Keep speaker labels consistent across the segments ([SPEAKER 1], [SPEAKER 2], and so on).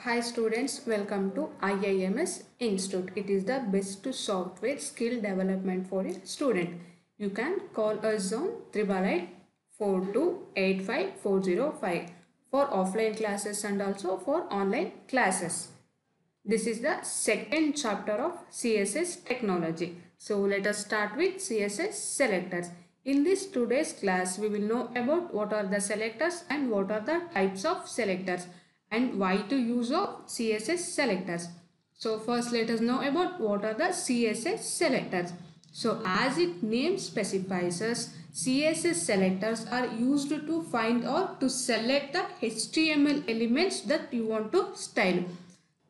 [SPEAKER 1] Hi students, welcome to IIMS Institute. It is the best software skill development for a student. You can call us on 888-4285-405 for offline classes and also for online classes. This is the second chapter of CSS technology. So let us start with CSS selectors. In this today's class, we will know about what are the selectors and what are the types of selectors and why to use of CSS selectors. So first let us know about what are the CSS selectors. So as its name specifies us, CSS selectors are used to find or to select the HTML elements that you want to style.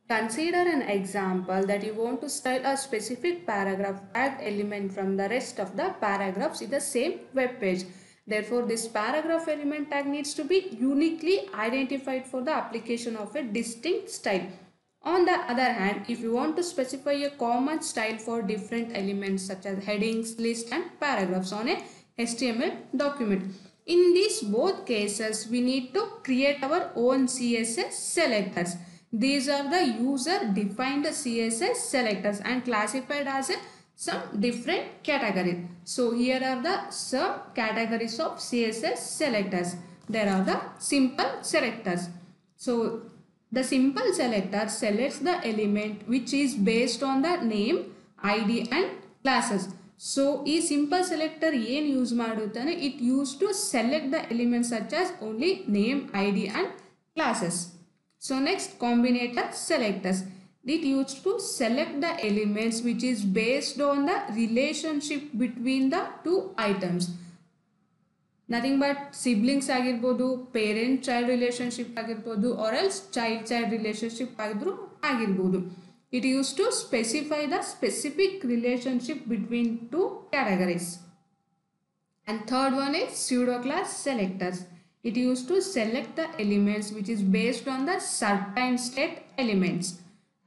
[SPEAKER 1] Consider an example that you want to style a specific paragraph tag element from the rest of the paragraphs in the same web page. Therefore, this paragraph element tag needs to be uniquely identified for the application of a distinct style. On the other hand, if you want to specify a common style for different elements such as headings, lists and paragraphs on a HTML document. In these both cases, we need to create our own CSS selectors. These are the user defined CSS selectors and classified as some different categories. So here are the some categories of CSS selectors. There are the simple selectors. So the simple selector selects the element which is based on the name, ID and classes. So this simple selector ಏನು use ಮಾಡುತ್ತಾನೆ? It used to select the elements such as only name, ID and classes. So next, combinator selectors. It used to select the elements which is based on the relationship between the two items. Nothing but siblings ಆಗಿರ್ಬೋದು, parent child relationship ಆಗಿರ್ಬೋದು, or else child child relationship ಆಗಿರ್ಬೋದು. It used to specify the specific relationship between two categories. And third one is pseudo class selectors. It used to select the elements which is based on the certain state elements.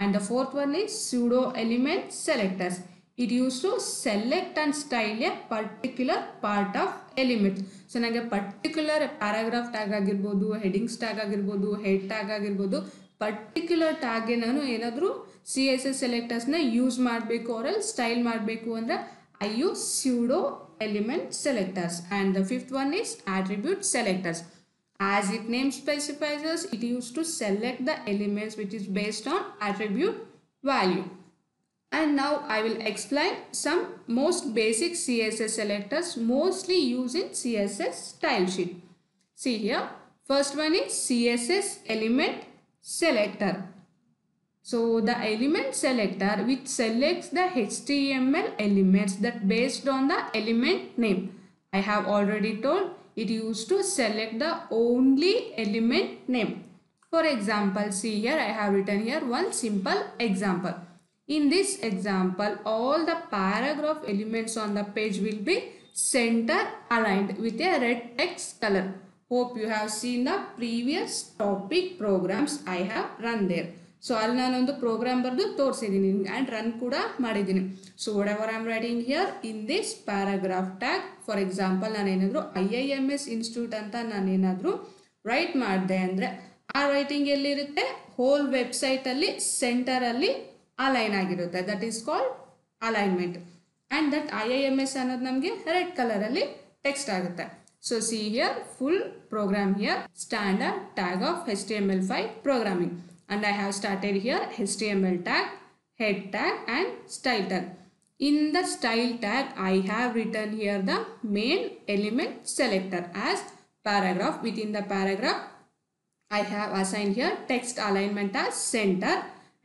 [SPEAKER 1] And the fourth one is pseudo element selectors. It used to select and style a particular part of element. So nage particular paragraph tag ಆಗಿರ್ಬೋದು, headings tag ಆಗಿರ್ಬೋದು, head tag ಆಗಿರ್ಬೋದು, particular tag ಗೆ ನಾನು ಏನಾದರೂ CSS selectors ನ use ಮಾಡಬೇಕು or else style ಮಾಡಬೇಕು ಅಂದ್ರೆ I use pseudo element selectors. And the fifth one is attribute selectors. As its name specifies us, it used to select the elements which is based on attribute value. And now I will explain some most basic CSS selectors mostly used in CSS style sheet. See here, first one is CSS element selector. So the element selector which selects the HTML elements that based on the element name. I have already told it used to select the only element name. For example, see here I have written here one simple example. In this example, all the paragraph elements on the page will be center aligned with a red text color. Hope you have seen the previous topic programs I have run there. So ಅಲ್ಲಿ ನಾನೊಂದು program ಬರೆದು ತೋರಿಸಿದ್ದೀನಿ and run ಕೂಡ ಮಾಡಿದ್ದೀನಿ. So whatever I am writing here in this paragraph tag, for example ನಾನೇನಾದರೂ IIMS institute ಅಂತ ನಾನೇನಾದರೂ right ಮಾಡಿದೆ ಅಂದರೆ ಆ ರೈಟಿಂಗ್ ಎಲ್ಲಿರುತ್ತೆ? ಹೋಲ್ ವೆಬ್ಸೈಟಲ್ಲಿ ಸೆಂಟರಲ್ಲಿ ಅಲೈನ್ ಆಗಿರುತ್ತೆ. That is called alignment. And that IIMS ಅನ್ನೋದು ನಮಗೆ ರೆಡ್ ಕಲರಲ್ಲಿ ಟೆಕ್ಸ್ಟ್ ಆಗುತ್ತೆ. So see here full program here standard tag of HTML5 programming. And I have started here HTML tag, head tag and style tag. In the style tag, I have written here the main element selector as paragraph. Within the paragraph, I have assigned here text alignment as center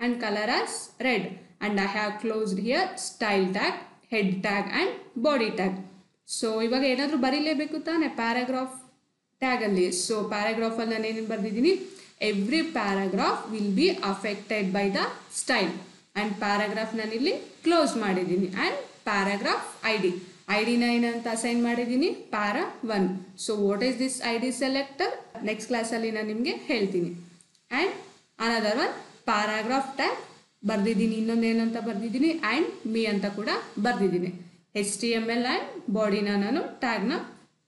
[SPEAKER 1] and color as red. And I have closed here style tag, head tag and body tag. So ಇವಾಗ ಏನಾದರೂ ಬರೀಲೇಬೇಕು ತಾನೆ paragraph ಟ್ಯಾಗಲ್ಲಿ. So ಪ್ಯಾರಾಗ್ರಾಫಲ್ಲಿ ನಾನು ಏನೇನು ಬರೆದಿದ್ದೀನಿ? Every paragraph will be affected by the style. And paragraph ನಾನಿಲ್ಲಿ close ಮಾಡಿದ್ದೀನಿ. And paragraph ID ನ ಏನಂತ ಅಸೈನ್ ಮಾಡಿದ್ದೀನಿ? para1. So what is this ID selector? Next ಕ್ಲಾಸಲ್ಲಿ ನಾನು ನಿಮಗೆ ಹೇಳ್ತೀನಿ. And another one paragraph tag ಬರೆದಿದ್ದೀನಿ. ಇನ್ನೊಂದು ಏನಂತ ಬರೆದಿದ್ದೀನಿ? ಆ್ಯಂಡ್ ಮೀ ಅಂತ ಕೂಡ ಬರೆದಿದ್ದೀನಿ. HTML ಆ್ಯಂಡ್ ಬಾಡಿನ ನಾನು ಟ್ಯಾಗ್ನ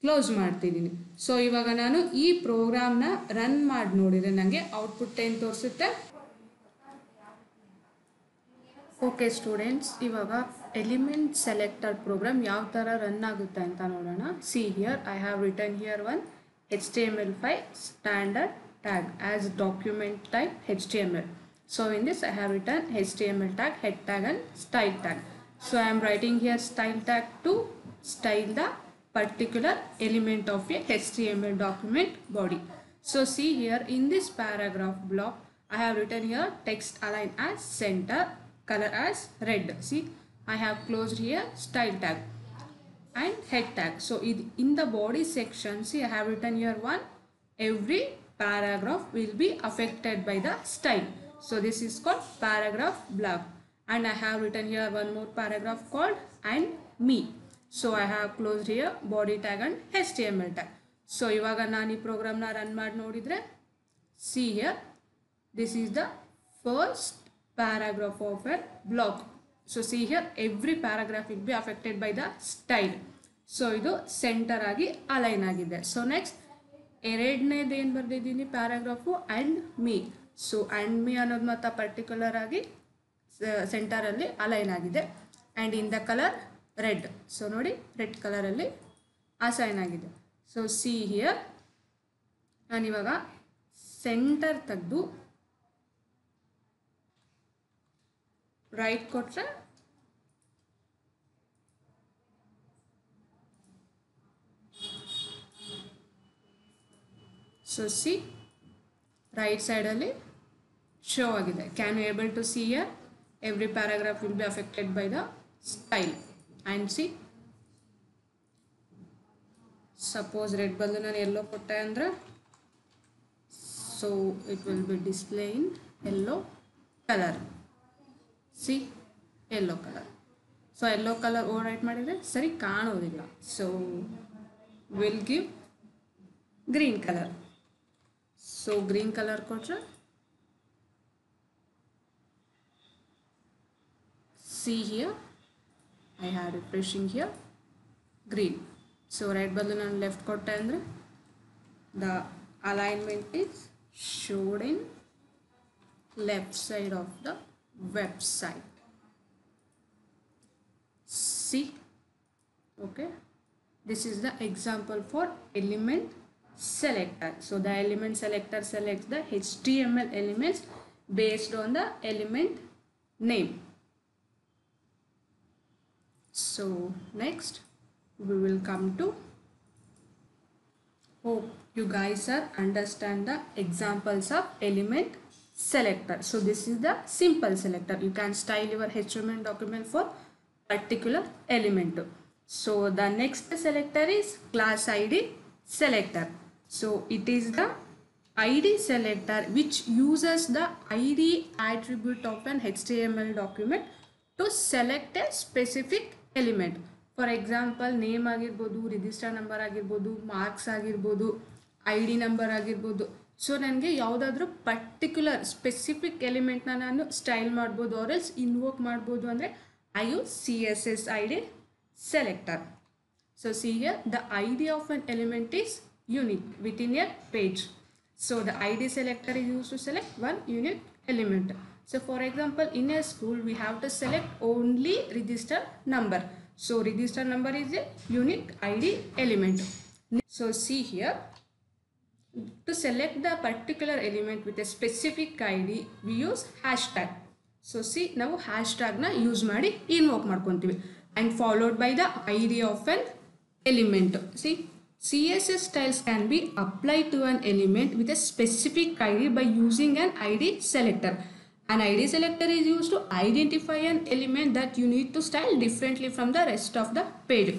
[SPEAKER 1] ಕ್ಲೋಸ್ ಮಾಡ್ತಿದ್ದೀನಿ. ಸೊ ಇವಾಗ ನಾನು ಈ ಪ್ರೋಗ್ರಾಮ್ನ ರನ್ ಮಾಡಿ ನೋಡಿದರೆ ನನಗೆ ಔಟ್ಪುಟ್ ಏನು ತೋರಿಸುತ್ತೆ? ಓಕೆ ಸ್ಟೂಡೆಂಟ್ಸ್, ಇವಾಗ ಎಲಿಮೆಂಟ್ ಸೆಲೆಕ್ಟರ್ ಪ್ರೋಗ್ರಾಮ್ ಯಾವ ಥರ ರನ್ ಆಗುತ್ತೆ ಅಂತ ನೋಡೋಣ. C here I have return here one HTML file standard tag as document type HTML. So in this I have written HTML tag, head tag and style tag. So I am writing here style tag to style the particular element of a HTML document body. So see here in this paragraph block I have written here text align as center, color as red. See, I have closed here style tag and head tag. So in the body section, see, I have written here one, every paragraph will be affected by the style. So this is called paragraph block. And I have written here one more paragraph called and me. So I have closed here body tag and HTML tag. So ivaga nani program na run ಮಾಡಿ ನೋಡಿದ್ರೆ, see here, this is the first paragraph of a block. So see here every paragraph will be affected by the style. So ಇದು center ಆಗಿ align ಆಗಿದೆ. So next ಎರಡನೇದು ಏನು ಬರ್ದಿದ್ದೀನಿ paragraph and me. So and me ಅನ್ನೋದು ಮಾತ್ರ particular ಆಗಿ ಸೆಂಟರಲ್ಲಿ ಅಲೈನ್ ಆಗಿದೆ. And in the colour red. So ನೋಡಿ ರೆಡ್ ಕಲರಲ್ಲಿ ಅಸೈನ್ ಆಗಿದೆ. ಸೊ ಸಿ ಹಿಯರ್ ನಾನಿವಾಗ ಸೆಂಟರ್ ತೆಗೆದು ರೈಟ್ ಕೊಟ್ಟರೆ ಸೊ ಸಿ ರೈಟ್ ಸೈಡಲ್ಲಿ ಶೋ ಆಗಿದೆ. Can you able to see here every paragraph will be affected by the style. And see suppose red ಬದಲು ನಾನು ಎಲ್ಲೋ ಕೊಟ್ಟೆ ಅಂದರೆ, so it will be display in yellow colour. See yellow colour. So yellow colour overwrite ಮಾಡಿದರೆ ಸರಿ ಕಾಣೋದಿಲ್ಲ. So will give green colour. So green colour ಕೊಟ್ಟರೆ see here I have refreshing here green. So right ಬದಲು ನಾನು left ಕೊಟ್ಟೆ ಅಂದರೆ the alignment is showed in left side of the website. See, okay, this is the example for element selector. So the element selector selects the HTML elements based on the element name. So next we will come to, hope you guys are understand the examples of element selector. So this is the simple selector. You can style your HTML document for particular element. So the next selector is class ID selector. So it is the ID selector which uses the ID attribute of an HTML document to select a specific element. For example, name ಆಗಿರ್ಬೋದು, register number ಆಗಿರ್ಬೋದು, marks ಆಗಿರ್ಬೋದು, ID number ಆಗಿರ್ಬೋದು. So ನನಗೆ ಯಾವುದಾದ್ರೂ particular specific ಎಲಿಮೆಂಟ್ನ ನಾನು style ಮಾಡ್ಬೋದು R else invoke ಮಾಡ್ಬೋದು ಅಂದರೆ I use CSS ID selector. So see here the ID of an element is unique within a page. So the ID selector is used to select one unique element. So for example, in a school we have to select only register number. So register number is a unique ID element. So see here, to select the particular element with a specific ID we use hashtag. So see ನಾವು hashtagನ use ಮಾಡಿ invoke ಮಾಡ್ಕೊತೀವಿ and followed by the ID of an element. See, CSS styles can be applied to an element with a specific ID by using an ID selector. An ID selector is used to identify an element that you need to style differently from the rest of the page.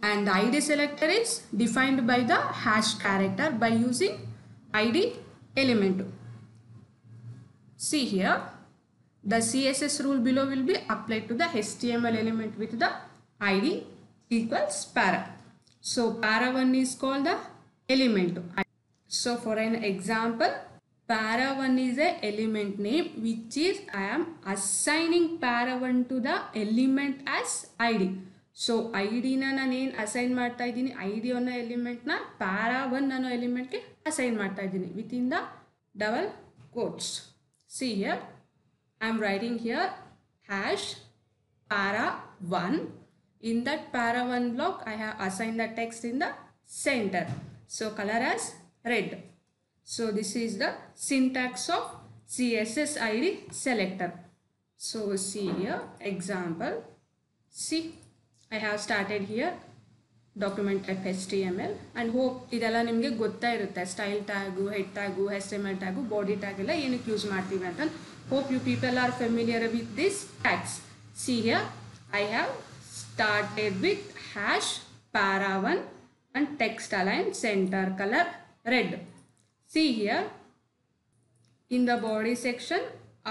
[SPEAKER 1] And the ID selector is defined by the hash character by using ID element. See here, the CSS rule below will be applied to the HTML element with the ID equals para. So para 1 is called the element. So for an example, para 1 is a element name which is I am assigning para 1 to the element as ID. So ಐಡಿನ ನಾನು ಏನು assign ಮಾಡ್ತಾ ಇದ್ದೀನಿ, ID ಅನ್ನೋ ಎಲಿಮೆಂಟ್ನ para 1 ಅನ್ನೋ ಎಲಿಮೆಂಟ್ಗೆ assign ಮಾಡ್ತಾ ಇದ್ದೀನಿ within the double quotes. C here I am writing here hash para 1. In that para 1 block, I have assigned the text in the center. So color as red. So this is the syntax of CSS ID selector. So see here example. See, I have started here document type HTML and hope ಇದೆಲ್ಲ ನಿಮಗೆ ಗೊತ್ತಾ ಇರುತ್ತೆ style tag head tag HTML tag body tag ಎಲ್ಲ ಏನಕ್ಕೆ use ಮಾಡ್ತೀವಿ ಅಂತ hope you people are familiar with this tags. See here I have started with hash para 1 and text align center color red. See here in the body section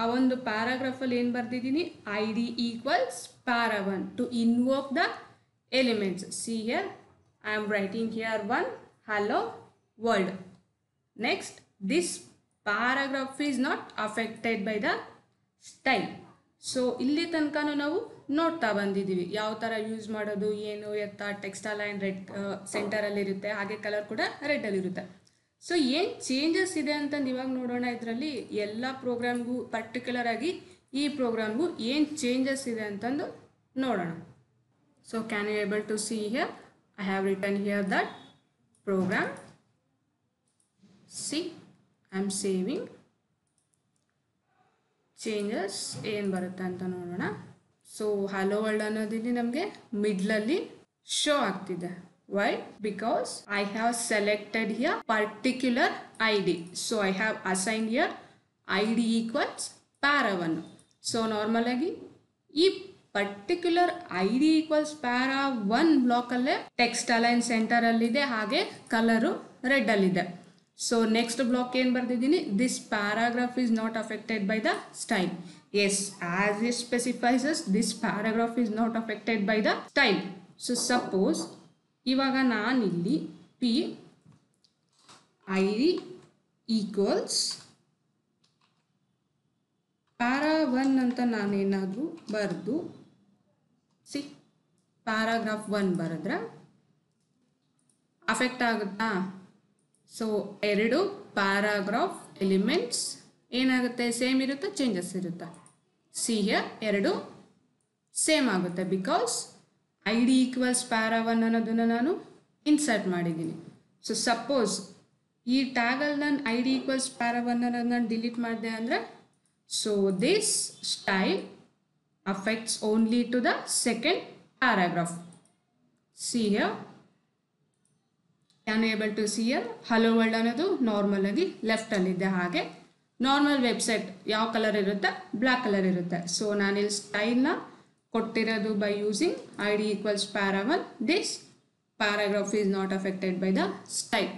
[SPEAKER 1] ಆ ಒಂದು ಪ್ಯಾರಾಗ್ರಾಫಲ್ಲಿ ಏನು ಬರ್ದಿದ್ದೀನಿ ID equals para 1 to invoke the elements. See here I am writing here one hello world. Next, this paragraph is not affected by the style. So ಇಲ್ಲಿ ತನಕನೂ ನಾವು ನೋಡ್ತಾ ಬಂದಿದ್ದೀವಿ ಯಾವ ಥರ ಯೂಸ್ ಮಾಡೋದು ಏನು ಎತ್ತ ಟೆಕ್ಸ್ಟ್ ಅಲೈನ್ ರೆಡ್ ಸೆಂಟರಲ್ಲಿರುತ್ತೆ ಹಾಗೆ ಕಲರ್ ಕೂಡ ರೆಡ್ಡಲ್ಲಿರುತ್ತೆ. ಸೊ ಏನು ಚೇಂಜಸ್ ಇದೆ ಅಂತಂದು ಇವಾಗ ನೋಡೋಣ. ಇದರಲ್ಲಿ ಎಲ್ಲ ಪ್ರೋಗ್ರಾಮ್ಗೂ ಪರ್ಟಿಕ್ಯುಲರ್ ಆಗಿ ಈ ಪ್ರೋಗ್ರಾಮ್ಗೂ ಏನು ಚೇಂಜಸ್ ಇದೆ ಅಂತಂದು ನೋಡೋಣ. So can you able to see here I have written here that program. See I am saving changes ಏನು ಬರುತ್ತೆ ಅಂತ ನೋಡೋಣ. ಸೊ ಹಲೋ ವರ್ಲ್ಡ್ ಅನ್ನೋದಿಲ್ಲಿ ನಮಗೆ ಮಿಡ್ಲಲ್ಲಿ ಶೋ ಆಗ್ತಿದೆ. Why? Because I have selected here particular ID. So I have assigned here ID equals para 1. So normally ಈ particular ID equals para 1 ಬ್ಲಾಕಲ್ಲೇ text align ಸೆಂಟರಲ್ಲಿದೆ ಹಾಗೆ ಕಲರು ರೆಡ್ಡಲ್ಲಿದೆ. ಸೊ ನೆಕ್ಸ್ಟ್ ಬ್ಲಾಕ್ ಏನು ಬರ್ದಿದ್ದೀನಿ this paragraph is not affected by the style. As as it specifies this paragraph is not affected by the style. So suppose ಇವಾಗ ನಾನಿಲ್ಲಿ P ID equals para 1 ಅಂತ ನಾನೇನಾದರೂ ಬರೆದು ಸಿ ಪ್ಯಾರಾಗ್ರಾಫ್ 1 ಬರೆದ್ರೆ affect ಆಗುತ್ತಾ? So ಎರಡು ಪ್ಯಾರಾಗ್ರಾಫ್ ಎಲಿಮೆಂಟ್ಸ್ ಏನಾಗುತ್ತೆ same ಇರುತ್ತೆ ಚೇಂಜಸ್ ಇರುತ್ತೆ. ಸಿ ಹಿಯರ್ ಎರಡು ಸೇಮ್ ಆಗುತ್ತೆ ಬಿಕಾಸ್ ID ಈಕ್ವಲ್ಸ್ ಪ್ಯಾರಾ 1 ಅನ್ನೋದನ್ನು ನಾನು ಇನ್ಸರ್ಟ್ ಮಾಡಿದ್ದೀನಿ. ಸೊ ಸಪೋಸ್ ಈ ಟ್ಯಾಗಲ್ಲಿ ನಾನು ID ಈಕ್ವಲ್ಸ್ ಪ್ಯಾರಾ 1 ಅನ್ನೋದು ನಾನು ಡಿಲೀಟ್ ಮಾಡಿದೆ ಅಂದರೆ so this style affects only to the second paragraph. See here can you able to see here hello world ಅನ್ನೋದು ನಾರ್ಮಲ್ ಆಗಿ ಲೆಫ್ಟ್ ಅಲ್ಲಿ ಇದೆ ಹಾಗೆ ನಾರ್ಮಲ್ ವೆಬ್ಸೈಟ್ ಯಾವ ಕಲರ್ ಇರುತ್ತೆ ಬ್ಲ್ಯಾಕ್ ಕಲರ್ ಇರುತ್ತೆ. ಸೊ ನಾನಿಲ್ಲಿ ಸ್ಟೈಲ್ನ ಕೊಟ್ಟಿರೋದು by using ID equals para 1 this paragraph is not affected by the style.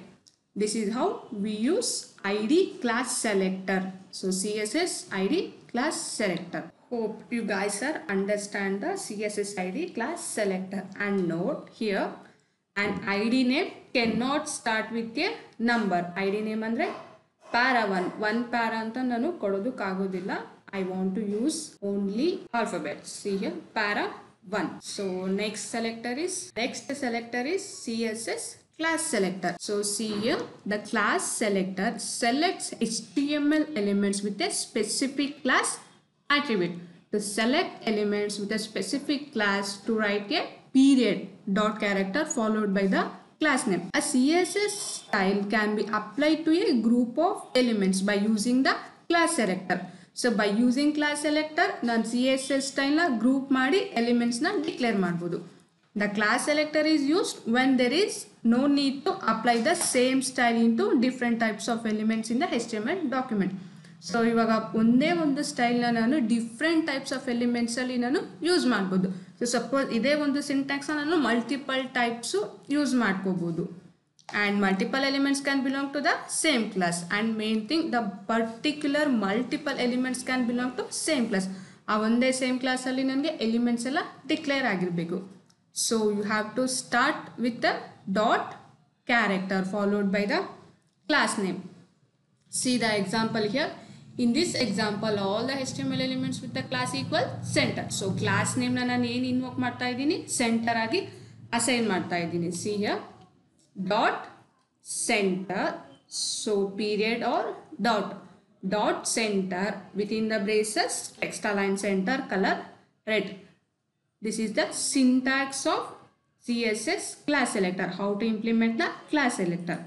[SPEAKER 1] This is how we use ID class selector. So CSS ID class selector. Hope you guys are understand the CSS ID class selector. And note here an ID name cannot start with a number. ID name andre para 1 para anta nanu kododukagodilla. I want to use only alphabets. See here para 1. So next selector is CSS class selector. So see here the class selector selects HTML elements with a specific class attribute. To select elements with a specific class to write a period dot character followed by the class name. A CSS style can be applied to a group of elements by using the class selector. So by using class selector ನಾನು CSS style ನ group ಮಾಡಿ elements ನ declare ಮಾಡಬಹುದು. The class selector is used when there is no need to apply the same style into different types of elements in the HTML document. So ಇವಾಗ ಒಂದೇ ಒಂದು ಸ್ಟೈಲ್ನ ನಾನು different types of ಎಲಿಮೆಂಟ್ಸಲ್ಲಿ ನಾನು use ಮಾಡ್ಬೋದು. So suppose ಇದೇ ಒಂದು ಸಿಂಟ್ಯಾಕ್ಸ್ನ ನಾನು ಮಲ್ಟಿಪಲ್ ಟೈಪ್ಸು ಯೂಸ್ ಮಾಡ್ಕೋಬೋದು. And multiple elements can belong to the same class. And main thing the particular multiple elements can belong to same class. ಆ ಒಂದೇ ಸೇಮ್ ಕ್ಲಾಸಲ್ಲಿ ನನಗೆ ಎಲಿಮೆಂಟ್ಸ್ ಎಲ್ಲ ಡಿಕ್ಲೇರ್ ಆಗಿರಬೇಕು. So you have to start with the dot character followed by the class name. See the example here. In this example all the HTML elements with the class equal center. So class name na nanu ಏನು invoke ಮಾಡ್ತಾ ಇದ್ದೀನಿ centre ಆಗಿ assign ಮಾಡ್ತಾ ಇದ್ದೀನಿ. See here dot center. So period or dot center within the braces text align center color red. This is the syntax of CSS class selector, how to implement the class selector.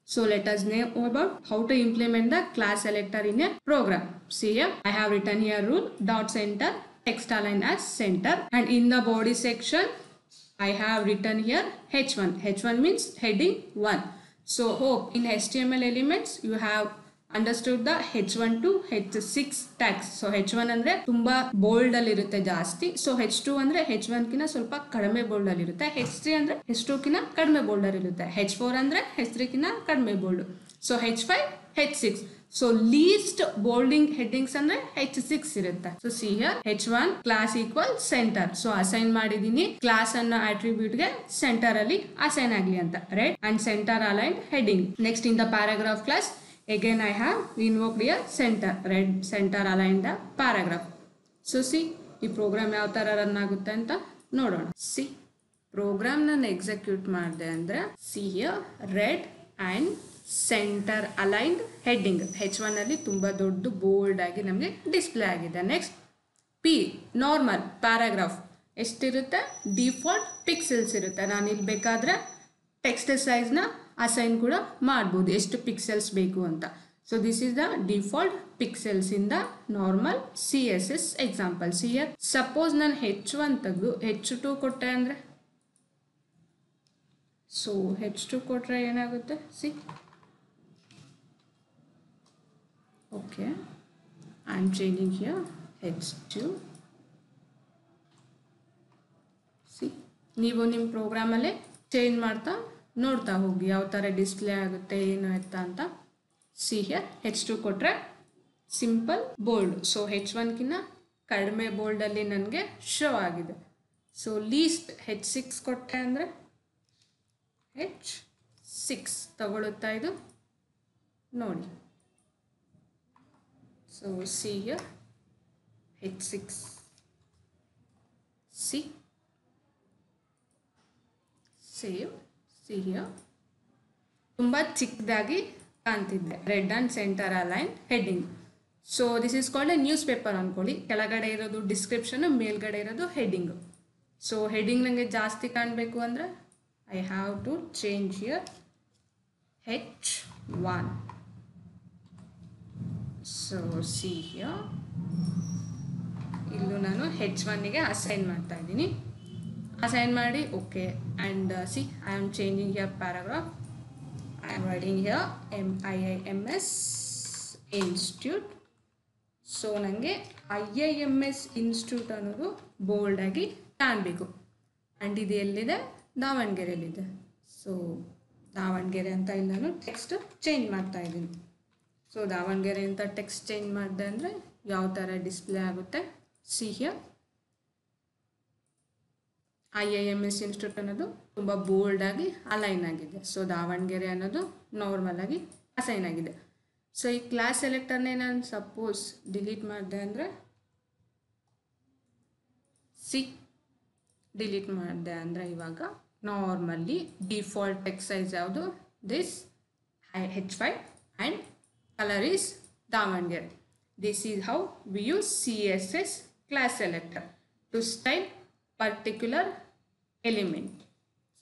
[SPEAKER 1] So let us know about how to implement the class selector in a program. See here, I have written here rule dot center text align as center, and in the body section I have written here h1. h1 means heading 1. So hope in HTML elements you have understood the h1 to h6 tags. So h1 ಅಂದ್ರೆ ತುಂಬಾ bold ಅಲ್ಲಿ ಇರುತ್ತೆ ಜಾಸ್ತಿ. So h2 ಅಂದ್ರೆ h1 ಕಿನ ಸ್ವಲ್ಪ ಕಡಿಮೆ bold ಅಲ್ಲಿ ಇರುತ್ತೆ. h3 ಅಂದ್ರೆ h2 ಕಿನ ಕಡಿಮೆ ಬೋಲ್ಡ್ ಅಲ್ಲಿ ಇರುತ್ತೆ. h4 ಅಂದ್ರೆ h3 ಕಿನ ಕಡಿಮೆ bold. So h5 h6. So least bolding headings ಅಂದ್ರೆ h6 ಇರುತ್ತೆ. So see here h1 class equal center. So assign ಮಾಡಿದೀನಿ ಕ್ಲಾಸ್ ಅನ್ನೋ ಅಟ್ರಿಬ್ಯೂಟ್ ಗೆ ಸೆಂಟರ್ ಅಲ್ಲಿ ಅಸೈನ್ ಆಗ್ಲಿ ಅಂತ, right, and center aligned heading. Next in the paragraph class again I have invoked here center, red center aligned the paragraph. So see ಈ program ಯಾವ ತರ run ಆಗುತ್ತೆ ಅಂತ ನೋಡೋಣ. ಸಿ ಪ್ರೋಗ್ರಾಮ್ ನಾನು ಎಕ್ಸಿಕ್ಯೂಟ್ ಮಾಡಿದೆ ಅಂದ್ರೆ see here red and center aligned heading h1 ಅಲ್ಲಿ ತುಂಬಾ ದೊಡ್ಡ ಬೋಲ್ಡ್ ಆಗಿ ನಮಗೆ ಡಿಸ್ಪ್ಲೇ ಆಗಿದೆ. ನೆಕ್ಸ್ಟ್ ಪಿ ನಾರ್ಮಲ್ ಪ್ಯಾರಾಗ್ರಾಫ್ ಎಷ್ಟಿರುತ್ತೆ, ಡಿಫಾಲ್ಟ್ ಪಿಕ್ಸೆಲ್ಸ್ ಇರುತ್ತೆ. ನಾನು ಇಲ್ಲಿ ಬೇಕಾದ್ರೆ ಟೆಕ್ಸ್ಟ್ ಸೈಜ್ನ ಅಸೈನ್ ಕೂಡ ಮಾಡ್ಬೋದು ಎಷ್ಟು ಪಿಕ್ಸೆಲ್ಸ್ ಬೇಕು ಅಂತ. So this is the default pixels in the normal CSS example. See here suppose ನಾನು h1 ತೆಗೆದು h2 ಕೊಟ್ಟೆ ಅಂದರೆ, ಸೊ h2 ಕೊಟ್ಟರೆ ಏನಾಗುತ್ತೆ, C okay I am changing here h2. C ನೀವು ನಿಮ್ಮ ಪ್ರೋಗ್ರಾಮಲ್ಲೇ ಚೇಂಜ್ ಮಾಡ್ತಾ ನೋಡ್ತಾ ಹೋಗಿ ಯಾವ ಥರ ಡಿಸ್ಪ್ಲೇ ಆಗುತ್ತೆ ಏನು ಎತ್ತ ಅಂತ. ಸಿ ಹಿಯರ್ h2 ಕೊಟ್ಟರೆ ಸಿಂಪಲ್ ಬೋಲ್ಡ್. ಸೊ h1 ಕಿನ್ನ ಕಡಿಮೆ ಬೋಲ್ಡಲ್ಲಿ ನನಗೆ ಶೋ ಆಗಿದೆ. ಸೊ ಲೀಸ್ಟ್ h6 ಕೊಟ್ಟೆ ಅಂದರೆ h6 ತಗೊಳುತ್ತಾ ಇದು ನೋಡಿ. So see here h6 see save. See here ತುಂಬ ಚಿಕ್ಕದಾಗಿ ಕಾಣ್ತಿದ್ದೆ, red and center align heading. So this is called a newspaper ಅಂದ್ಕೊಳ್ಳಿ. ಕೆಳಗಡೆ ಇರೋದು ಡಿಸ್ಕ್ರಿಪ್ಷನ್, ಮೇಲ್ಗಡೆ ಇರೋದು ಹೆಡ್ಡಿಂಗು. ಸೊ ಹೆಡ್ಡಿಂಗ್ ನನಗೆ ಜಾಸ್ತಿ ಕಾಣಬೇಕು ಅಂದರೆ I have to change here h1. So see here ಇಲ್ಲೂ ನಾನು h1ಗೆ ಅಸೈನ್ ಮಾಡ್ತಾ ಇದ್ದೀನಿ. ಅಸೈನ್ ಮಾಡಿ okay and see I am changing here paragraph. I am writing here MIIMS institute. So ನನಗೆ IIMS ಇನ್ಸ್ಟಿಟ್ಯೂಟ್ ಅನ್ನೋದು ಬೋಲ್ಡಾಗಿ ಕಾಣಬೇಕು. ಆ್ಯಂಡ್ ಇದು ಎಲ್ಲಿದೆ, ದಾವಣಗೆರೆಯಲ್ಲಿದೆ. ಸೊ ದಾವಣಗೆರೆ ಅಂತ ಇಲ್ಲಿ ನಾನು ಟೆಕ್ಸ್ಟ್ ಚೇಂಜ್ ಮಾಡ್ತಾ ಇದ್ದೀನಿ. ಸೊ ದಾವಣಗೆರೆ ಅಂತ ಟೆಕ್ಸ್ಟ್ ಚೇಂಜ್ ಮಾಡಿದೆ ಅಂದರೆ ಯಾವ ಥರ ಡಿಸ್ಪ್ಲೇ ಆಗುತ್ತೆ. ಸಿ ಹಿಯರ್ IIMS ಇನ್ಸ್ಟಿಟ್ಯೂಟ್ ಅನ್ನೋದು ತುಂಬ ಬೋಲ್ಡಾಗಿ ಅಲೈನ್ ಆಗಿದೆ. ಸೊ ದಾವಣಗೆರೆ ಅನ್ನೋದು ನಾರ್ಮಲ್ ಆಗಿ ಅಸೈನ್ ಆಗಿದೆ. ಸೊ ಈ ಕ್ಲಾಸ್ ಸೆಲೆಕ್ಟರ್ನೇ ನಾನು ಸಪೋಸ್ ಡಿಲೀಟ್ ಮಾಡಿದೆ ಅಂದರೆ, ಸಿ ಡಿಲೀಟ್ ಮಾಡಿದೆ ಅಂದರೆ ಇವಾಗ ನಾರ್ಮಲ್ಲಿ ಡಿಫಾಲ್ಟ್ ಟೆಕ್ಸ್ಟ್ ಸೈಜ್ ಯಾವುದು, this h5 and colour is Davanagere. This is how we use CSS class selector to style particular element.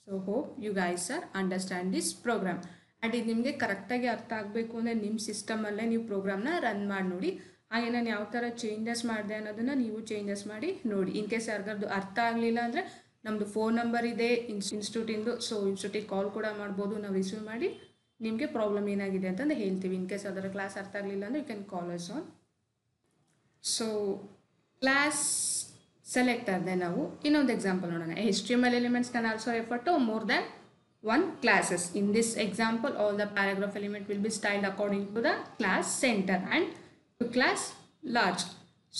[SPEAKER 1] So hope you guys are understand this program. And ಇದು ನಿಮಗೆ ಕರೆಕ್ಟಾಗಿ ಅರ್ಥ ಆಗಬೇಕು ಅಂದರೆ ನಿಮ್ಮ ಸಿಸ್ಟಮಲ್ಲೇ ನೀವು ಪ್ರೋಗ್ರಾಮ್ನ ರನ್ ಮಾಡಿ ನೋಡಿ. ಹಾಗೆ ನಾನು ಯಾವ ಥರ ಚೇಂಜಸ್ ಮಾಡಿದೆ ಅನ್ನೋದನ್ನು ನೀವು ಚೇಂಜಸ್ ಮಾಡಿ ನೋಡಿ. ಇನ್ ಕೇಸ್ ಯಾರಿಗಾರ್ದು ಅರ್ಥ ಆಗಲಿಲ್ಲ ಅಂದರೆ ನಮ್ಮದು ಫೋನ್ ನಂಬರ್ ಇದೆ ಇನ್ಸ್ಟಿಟ್ಯೂಟಿಂದು. ಸೊ ಇನ್ಸ್ಟಿಟ್ಯೂಟಿಗೆ ಕಾಲ್ ಕೂಡ ಮಾಡ್ಬೋದು, ನಾವು ರಿಸೀವ್ ಮಾಡಿ ನಿಮಗೆ ಪ್ರಾಬ್ಲಮ್ ಏನಾಗಿದೆ ಅಂತಂದು ಹೇಳ್ತೀವಿ. ಇನ್ ಕೇಸ್ ಅದರ ಕ್ಲಾಸ್ ಅರ್ಥ ಆಗಲಿಲ್ಲ ಅಂದರೆ you can call us on. So class ಸೆಲೆಕ್ಟರ್ದೆ ನಾವು ಇನ್ನೊಂದು ಎಕ್ಸಾಂಪಲ್ ನೋಡೋಣ. HTML elements can also refer to more than one classes. In this example, all the paragraph element will be styled according to the class center and to class large.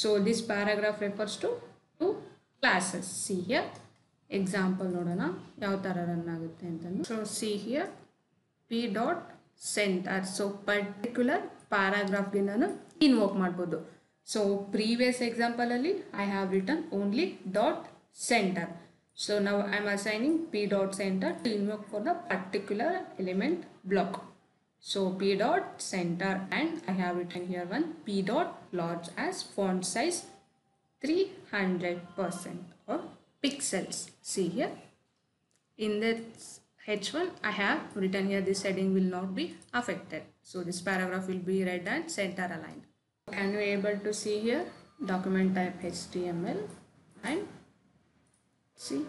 [SPEAKER 1] So this paragraph refers to two classes. See here, example ನೋಡೋಣ ಯಾವ ಥರ run ಆಗುತ್ತೆ ಅಂತಂದು. So see here, p dot center. So particular paragraphಗೆ ನಾನು invoke ಮಾಡ್ಬೋದು. So previous example ಅಲ್ಲಿ I have written only dot center. So now I am assigning p dot center to invoke for the particular element block. So p dot center and I have written here one p dot large as font size 300% or pixels. See here in this H1 I have written here this heading will not be affected. So this paragraph will be read and center aligned. Can you able to see here document type HTML and see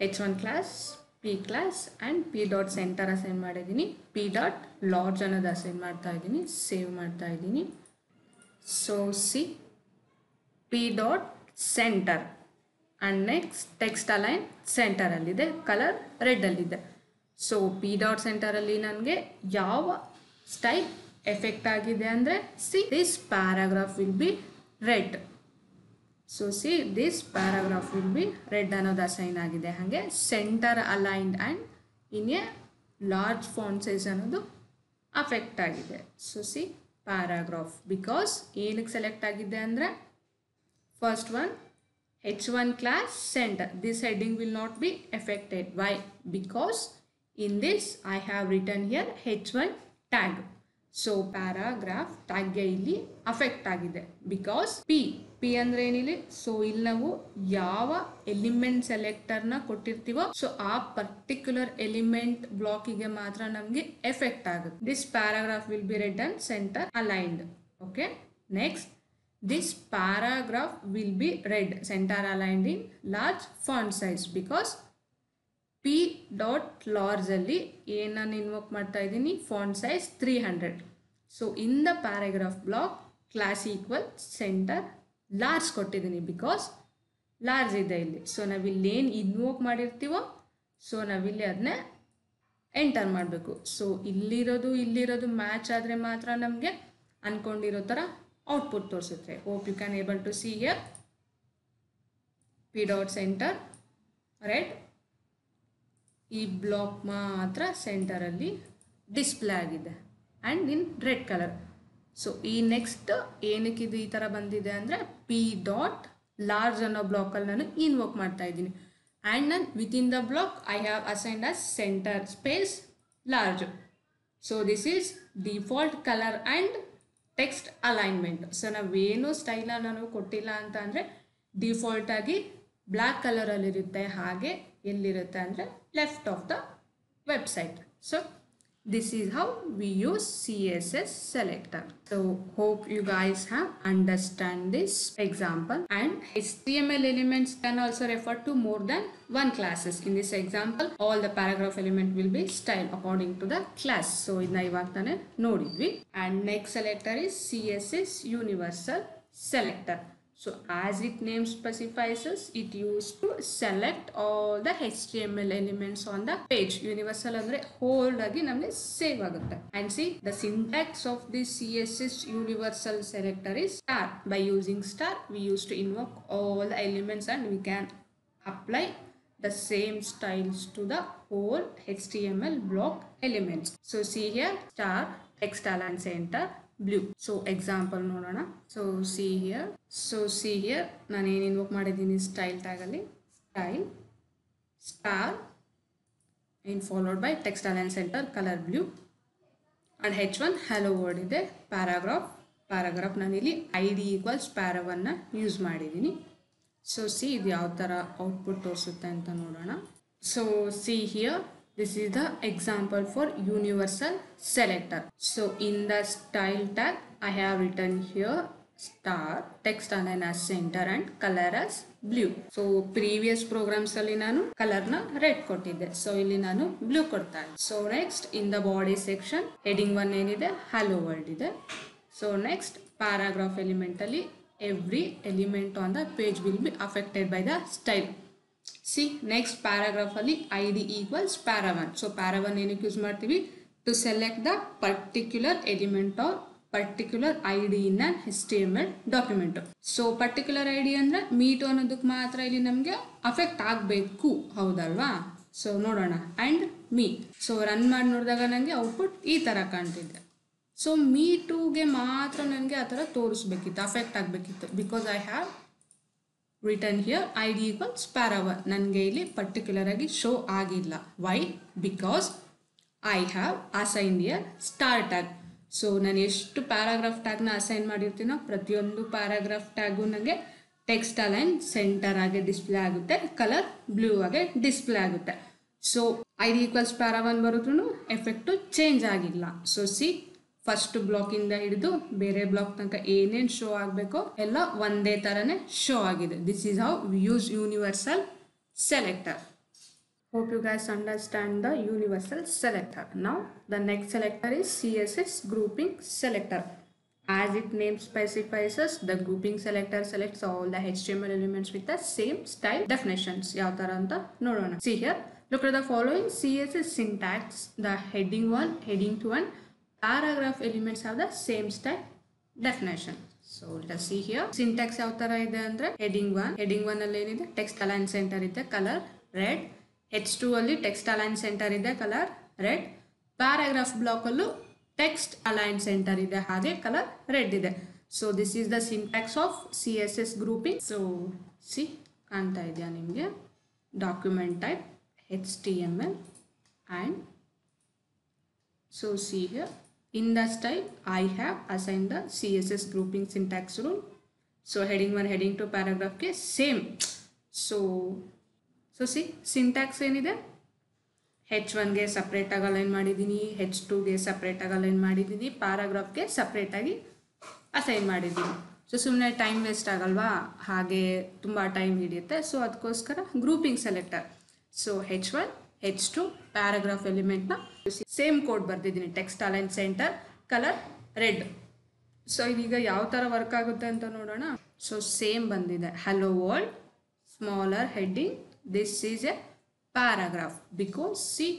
[SPEAKER 1] H1 class, P class and P dot center assign ಮಾಡಿದ್ದೀನಿ, P dot large ಅನ್ನೋದು assign ಮಾಡ್ತಾ ಇದ್ದೀನಿ, save ಮಾಡ್ತಾ ಇದ್ದೀನಿ. So see P dot center and next text align center ಅಲ್ಲಿದೆ, colour red ಅಲ್ಲಿದೆ. So P dot center ಅಲ್ಲಿ ನನಗೆ ಯಾವ ಸ್ಟೈಲ್ ಎಫೆಕ್ಟ್ ಆಗಿದೆ ಅಂದರೆ see this paragraph will B red. So see this paragraph will B red ಅನ್ನೋದು assign ಆಗಿದೆ. ಹಾಗೆ centre aligned and in a large font size ಅನ್ನೋದು ಅಫೆಕ್ಟ್ ಆಗಿದೆ. ಸೊ ಸಿ ಪ್ಯಾರಾಗ್ರಾಫ್ ಬಿಕಾಸ್ ಏನಕ್ಕೆ ಸೆಲೆಕ್ಟ್ ಆಗಿದೆ ಅಂದರೆ first one H1 class center, this heading will not be affected. Why? Because in this I have written here H1 tag. So paragraph tag ಗೆ ಇಲ್ಲಿ affect ಆಗಿದೆ because P ಅಂದ್ರೆ ಏನಿಲ್ಲ. So ಇಲ್ಲಿ ನಾವು ಯಾವ ಎಲಿಮೆಂಟ್ ಸೆಲೆಕ್ಟರ್ನ ಕೊಟ್ಟಿರ್ತೀವೋ ಸೊ ಆ ಪರ್ಟಿಕ್ಯುಲರ್ ಎಲಿಮೆಂಟ್ ಬ್ಲಾಕಿಗೆ ಮಾತ್ರ ನಮಗೆ ಎಫೆಕ್ಟ್ ಆಗುತ್ತೆ. This paragraph will B red and center aligned. Okay, next this paragraph will be read center aligned in large font size because P dot large ಅಲ್ಲಿ ಏನನ್ನು invoke ಮಾಡ್ತಾ ಇದ್ದೀನಿ font size 300. So in the paragraph block class equal center large ಕೊಟ್ಟಿದ್ದೀನಿ because large ಇದೆ ಇಲ್ಲಿ. So ನಾವಿಲ್ಲಿ ಏನು invoke ಮಾಡಿರ್ತೀವೋ so ನಾವಿಲ್ಲಿ ಅದನ್ನೇ ಎಂಟರ್ ಮಾಡಬೇಕು. ಸೊ ಇಲ್ಲಿರೋದು ಮ್ಯಾಚ್ ಆದರೆ ಮಾತ್ರ ನಮಗೆ ಅಂದ್ಕೊಂಡಿರೋ ಥರ ಔಟ್ಪುಟ್ ತೋರಿಸುತ್ತೆ. Hope you can able to see here P dot center red, ಈ ಬ್ಲಾಕ್ ಮಾತ್ರ ಸೆಂಟರಲ್ಲಿ ಡಿಸ್ಪ್ಲೇ ಆಗಿದೆ and in red colour. So ಈ ನೆಕ್ಸ್ಟ್ ಏನಕ್ಕೆ ಇದು ಈ ಥರ ಬಂದಿದೆ ಅಂದರೆ P dot large ಅನ್ನೋ ಬ್ಲಾಕಲ್ಲಿ ನಾನು ಇನ್ವೋಕ್ ಮಾಡ್ತಾ ಇದ್ದೀನಿ ಆ್ಯಂಡ್ ನಾನು within the block I have assigned as centre space large. So this is default colour and text alignment. So ನಾವೇನು ಸ್ಟೈಲ ನಾನು ಕೊಟ್ಟಿಲ್ಲ ಅಂತ ಅಂದರೆ ಡಿಫಾಲ್ಟಾಗಿ ಬ್ಲ್ಯಾಕ್ ಕಲರಲ್ಲಿರುತ್ತೆ. ಹಾಗೆ ಎಲ್ಲಿರುತ್ತೆ ಅಂದರೆ left of the website. So this is how we use CSS selector. So hope you guys have understand this example, and HTML elements can also refer to more than one classes. In this example all the paragraph element will be styled according to the class. So idna ivaga nodidvi. And next selector is CSS universal selector. So as its name specifies, it used to select all the HTML elements on the page. Universal andre whole agi namage save agutte. And see the syntax of this CSS universal selector is star. By using star we used to invoke all the elements and we can apply the same styles to the whole HTML block elements. So see here star text align center blue. So example ನೋಡೋಣ. So see here ನಾನು ಏನು invoke ಮಾಡಿದ್ದೀನಿ style ಟ್ಯಾಗಲ್ಲಿ style star in followed by text align center colour blue and H1 hello word ಇದೆ. Paragraph ನಾನಿಲ್ಲಿ ID equals ಪ್ಯಾರಾವನ್ನ use ಮಾಡಿದ್ದೀನಿ. So see ಇದು ಯಾವ ಥರ ಔಟ್ಪುಟ್ ತೋರಿಸುತ್ತೆ ಅಂತ ನೋಡೋಣ. So see here this is the example for universal selector. So in the style tag I have written here star text align as center and color as blue. So previous programs alli nanu color na red kottidde, so illi nanu blue kodta idini. So next in the body section heading 1 enide hello world ide. So next paragraph element alli every element on the page will be affected by the style. See next paragraph ಅಲ್ಲಿ ID equals para1. So para1 ಏನಕ್ಕೆ use ಮಾಡ್ತೀವಿ to select the particular element or particular ID in an HTML document. So particular ID ಅಂದ್ರೆ meet ಅನ್ನೋದಕ್ಕೆ ಮಾತ್ರ ಇಲ್ಲಿ ನಮಗೆ affect ಆಗಬೇಕು, ಹೌದಲ್ವಾ? ಸೊ ನೋಡೋಣ and me. ಸೊ ರನ್ ಮಾಡಿ ನೋಡಿದಾಗ ನನಗೆ ಔಟ್ಪುಟ್ ಈ ಥರ ಕಾಣ್ತಿದೆ. ಸೊ me2ಗೆ ಮಾತ್ರ ನನಗೆ ಆ ಥರ ತೋರಿಸ್ಬೇಕಿತ್ತು, ಅಫೆಕ್ಟ್ ಆಗಬೇಕಿತ್ತು. Because I have written here ID equals para1. ನನಗೆ ಇಲ್ಲಿ ಪರ್ಟಿಕ್ಯುಲರ್ ಆಗಿ ಶೋ ಆಗಿಲ್ಲ. Why? Because I have assigned here star tag. So ನಾನು ಎಷ್ಟು ಪ್ಯಾರಾಗ್ರಾಫ್ ಟ್ಯಾಗ್ನ ಅಸೈನ್ ಮಾಡಿರ್ತೀನೋ ಪ್ರತಿಯೊಂದು ಪ್ಯಾರಾಗ್ರಾಫ್ ಟ್ಯಾಗು ನನಗೆ ಟೆಕ್ಸ್ಟ್ ಅಲೈನ್ ಸೆಂಟರ್ ಆಗಿ ಡಿಸ್ಪ್ಲೇ ಆಗುತ್ತೆ, ಕಲರ್ ಬ್ಲೂ ಆಗಿ ಡಿಸ್ಪ್ಲೇ ಆಗುತ್ತೆ. ಸೊ ID ಈಕ್ವಲ್ಸ್ ಪ್ಯಾರಾ1 ಬರೋದ್ರೂ ಎಫೆಕ್ಟು ಚೇಂಜ್ ಆಗಿಲ್ಲ. ಸೊ ಸಿ ಫಸ್ಟ್ ಬ್ಲಾಕಿಂದ ಹಿಡಿದು ಬೇರೆ ಬ್ಲಾಕ್ ತನಕ ಏನೇನು ಶೋ ಆಗಬೇಕೋ ಎಲ್ಲ ಒಂದೇ ಥರನೇ ಶೋ ಆಗಿದೆ. This is how we use universal selector. Hope you guys understand the universal selector. Now the next selector is CSS grouping selector. As its name specifies us, the grouping selector selects all the HTML elements with the same style definitions. Yav tara anta nodona. See here, look at the following CSS syntax. The heading 1, heading 2 and paragraph elements have the same style definition. So let us see here. Syntax yav tara ide andre heading 1 alli enide text align center ide color red. H2 ಅಲ್ಲಿ text align center ಇದೆ, colour red. Paragraph block ಅಲ್ಲೂ text align center ಇದೆ, ಹಾಗೆ colour red ಇದೆ. So this is the syntax of CSS grouping. So see ಕಾಣ್ತಾ ಇದೆಯಾ ನಿಮಗೆ? Document type HTML and so see here in the style I have assign the CSS grouping syntax rule. So heading 1 heading 2 ಪ್ಯಾರಾಗ್ರಾಫ್ಗೆ same. So see syntax ಏನಿದೆ, H1ಗೆ ಸಪ್ರೇಟಾಗಿ align ಮಾಡಿದ್ದೀನಿ, H2ಗೆ ಸಪ್ರೇಟಾಗಿ align ಮಾಡಿದ್ದೀನಿ, ಪ್ಯಾರಾಗ್ರಾಫ್ಗೆ ಸಪ್ರೇಟಾಗಿ ಅಸೈನ್ ಮಾಡಿದ್ದೀನಿ. ಸೊ ಸುಮ್ಮನೆ ಟೈಮ್ ವೇಸ್ಟ್ ಆಗಲ್ವಾ, ಹಾಗೆ ತುಂಬ ಟೈಮ್ ಹಿಡಿಯುತ್ತೆ. ಸೊ ಅದಕ್ಕೋಸ್ಕರ grouping selector. So H1 H2 paragraph ಎಲಿಮೆಂಟ್ನ ಸೇಮ್ ಕೋಡ್ ಬರ್ತಿದ್ದೀನಿ, text align center colour red. So ಇದೀಗ ಯಾವ ಥರ ವರ್ಕ್ ಆಗುತ್ತೆ ಅಂತ ನೋಡೋಣ. ಸೊ ಸೇಮ್ ಬಂದಿದೆ, hello world, smaller heading. This is a paragraph because see,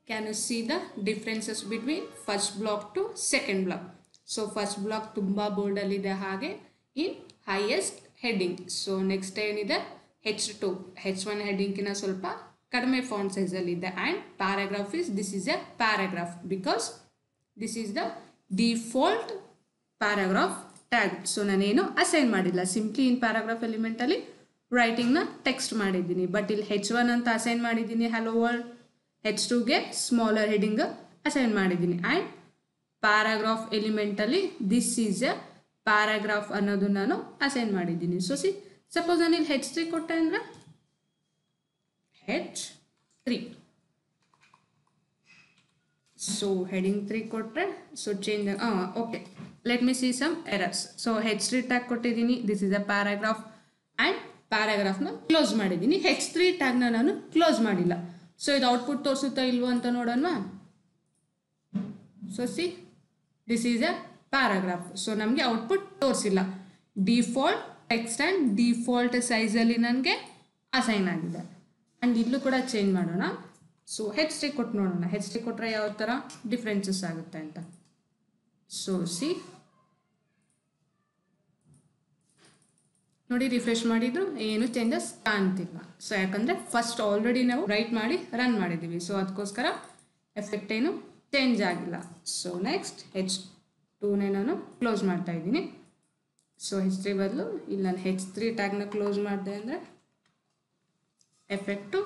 [SPEAKER 1] can you see the differences between first block to second block? So first block tumba bold alli ide, hage in highest heading. So next ಏನಿದೆ H2, H1 heading kina ಸ್ವಲ್ಪ ಕಡಿಮೆ font size ಅಲ್ಲಿ ಇದೆ. And paragraph is, this is a paragraph because this is the default paragraph tag. So ನಾನೇನು assign ಮಾಡಿಲ್ಲ, simply in paragraph element ಅಲ್ಲಿ ರೈಟಿಂಗ್ನ text ಮಾಡಿದ್ದೀನಿ. But ಇಲ್ಲಿ H1 ಅಂತ ಅಸೈನ್ ಮಾಡಿದ್ದೀನಿ ಹಲೋ ವರ್ಲ್ಡ್, H2ಗೆ ಸ್ಮಾಲರ್ ಹೆಡಿಂಗ್ ಅಸೈನ್ ಮಾಡಿದ್ದೀನಿ. ಆ್ಯಂಡ್ ಪ್ಯಾರಾಗ್ರಾಫ್ ಎಲಿಮೆಂಟಲ್ಲಿ ದಿಸ್ ಈಸ್ ಎ ಪ್ಯಾರಾಗ್ರಾಫ್ ಅನ್ನೋದು ನಾನು ಅಸೈನ್ ಮಾಡಿದ್ದೀನಿ. ಸೊ ಸಿ ಸಪೋಸ್ ನಾನು ಇಲ್ಲಿ H3 ಕೊಟ್ಟೆ ಅಂದರೆ H3. ಸೊ ಹೆಡಿಂಗ್ 3 ಕೊಟ್ಟರೆ so change okay. Let me see some errors. So H3 tag ಕೊಟ್ಟಿದ್ದೀನಿ, this is a paragraph and ಪ್ಯಾರಾಗ್ರಾಫ್ನ ಕ್ಲೋಸ್ ಮಾಡಿದ್ದೀನಿ. H3 ಟ್ಯಾಗ್ನ ನಾನು ಕ್ಲೋಸ್ ಮಾಡಿಲ್ಲ. ಸೊ ಇದು ಔಟ್ಪುಟ್ ತೋರಿಸುತ್ತಾ ಇಲ್ವೋ ಅಂತ ನೋಡೋಣ. So see this is a paragraph. So ನಮಗೆ ಔಟ್ಪುಟ್ ತೋರಿಸಿಲ್ಲ. ಡಿಫಾಲ್ಟ್ ಟೆಕ್ಸ್ಟ್ ಆ್ಯಂಡ್ ಡಿಫಾಲ್ಟ್ ಸೈಜಲ್ಲಿ ನನಗೆ ಅಸೈನ್ ಆಗಿದೆ. ಆ್ಯಂಡ್ ಇಲ್ಲೂ ಕೂಡ ಚೇಂಜ್ ಮಾಡೋಣ. ಸೊ H3 ಕೊಟ್ಟು ನೋಡೋಣ, H3 ಕೊಟ್ಟರೆ ಯಾವ ಥರ ಡಿಫ್ರೆನ್ಸಸ್ ಆಗುತ್ತೆ ಅಂತ. ಸೊ ಸಿ ನೋಡಿ, ರಿಫ್ರೆಶ್ ಮಾಡಿದ್ರು ಏನು ಚೇಂಜಸ್ ಕಾಣ್ತಿಲ್ಲ. ಸೊ ಯಾಕಂದರೆ ಫಸ್ಟ್ ಆಲ್ರೆಡಿ ನಾವು ರೈಟ್ ಮಾಡಿ ರನ್ ಮಾಡಿದ್ದೀವಿ. ಸೊ ಅದಕ್ಕೋಸ್ಕರ ಎಫೆಕ್ಟ್ ಏನು ಚೇಂಜ್ ಆಗಿಲ್ಲ. ಸೊ ನೆಕ್ಸ್ಟ್ H2ನೇ ನಾನು ಕ್ಲೋಸ್ ಮಾಡ್ತಾ ಇದ್ದೀನಿ. ಸೊ H3 ಬದಲು ಇಲ್ಲಿ ನಾನು H3 ಟ್ಯಾಗ್ನ ಕ್ಲೋಸ್ ಮಾಡಿದೆ ಅಂದರೆ ಎಫೆಕ್ಟು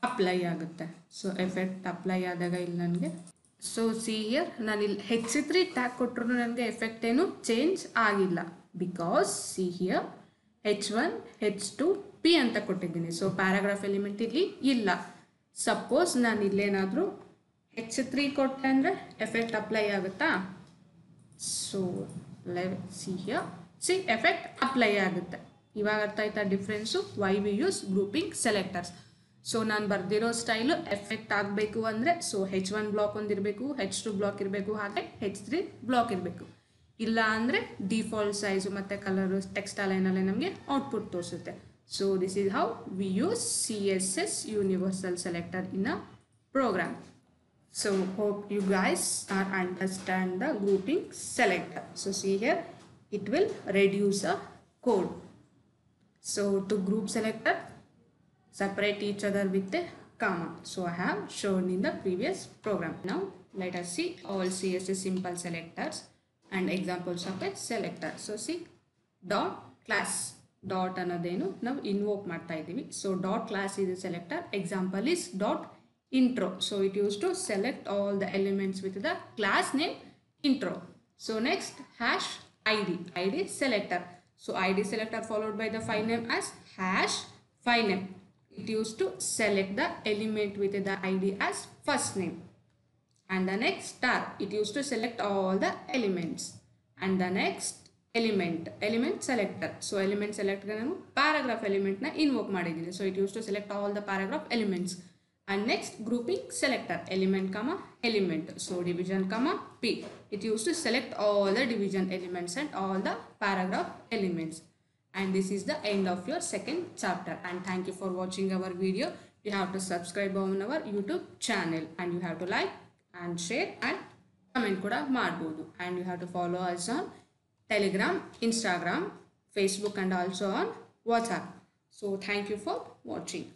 [SPEAKER 1] ಅಪ್ಲೈ ಆಗುತ್ತೆ. ಸೊ ಎಫೆಕ್ಟ್ ಅಪ್ಲೈ ಆದಾಗ ಇಲ್ಲಿ ನನಗೆ ಸೊ ಸಿ ಹಿಯರ್ ನಾನು ಇಲ್ಲಿ H3 ಟ್ಯಾಗ್ ಕೊಟ್ಟರು ನನಗೆ ಎಫೆಕ್ಟ್ ಏನು ಚೇಂಜ್ ಆಗಿಲ್ಲ. Because C here H1 H2 P ಅಂತ ಕೊಟ್ಟಿದ್ದೀನಿ. ಸೊ ಪ್ಯಾರಾಗ್ರಾಫ್ ಎಲಿಮೆಂಟ್ ಇಲ್ಲಿ ಇಲ್ಲ. ಸಪೋಸ್ ನಾನು ಇಲ್ಲೇನಾದರೂ H3 ಕೊಟ್ಟೆ ಅಂದರೆ ಎಫೆಕ್ಟ್ ಅಪ್ಲೈ ಆಗುತ್ತಾ? So see here see effect apply ಆಗುತ್ತೆ. ಇವಾಗ ಅರ್ಥ ಆಯ್ತಾ difference, why we use grouping selectors. So ನಾನು ಬರ್ದಿರೋ ಸ್ಟೈಲು ಎಫೆಕ್ಟ್ ಆಗಬೇಕು ಅಂದರೆ so H1 block ಒಂದಿರಬೇಕು, H2 block ಇರಬೇಕು, ಹಾಗೆ H3 ಬ್ಲಾಕ್ ಇರಬೇಕು. ಇಲ್ಲ ಅಂದರೆ ಡಿಫಾಲ್ಟ್ ಸೈಜು ಮತ್ತು ಕಲರು ಟೆಕ್ಸ್ಟ್ ಅಲೈನಲ್ಲಿ ನಮಗೆ ಔಟ್ಪುಟ್ ತೋರಿಸುತ್ತೆ. So this is how we use CSS universal selector in a program. So hope you guys are understand the grouping selector. So see here, it will reduce a code. So to group selector, separate each other with a comma. So I have shown in the previous program. Now let us see all CSS simple selectors and examples of a selector. So see, dot class dot ಅನ್ನೋದೇನು ನಾವು invoke ಮಾಡ್ತಾ ಇದ್ದೀವಿ. So dot class is a selector. Example is dot intro. So it used to select all the elements with the class name intro. So next hash id selector. So id selector followed by the file name as hash file name. It used to select the element with the id as first name. And the next star, it used to select all the elements. And the next element selector. So element selector ನಾನು paragraph element ನ invoke ಮಾಡಿದ್ದೀನಿ. So it used to select all the paragraph elements. And next grouping selector, element comma element. So division comma p. It used to select all the division elements and all the paragraph elements. And this is the end of your second chapter. And thank you for watching our video. You have to subscribe on our YouTube channel and you have to like and share and comment kuda ಮಾಡಬಹುದು. And you have to follow us on Telegram, Instagram, Facebook and also on WhatsApp. So thank you for watching.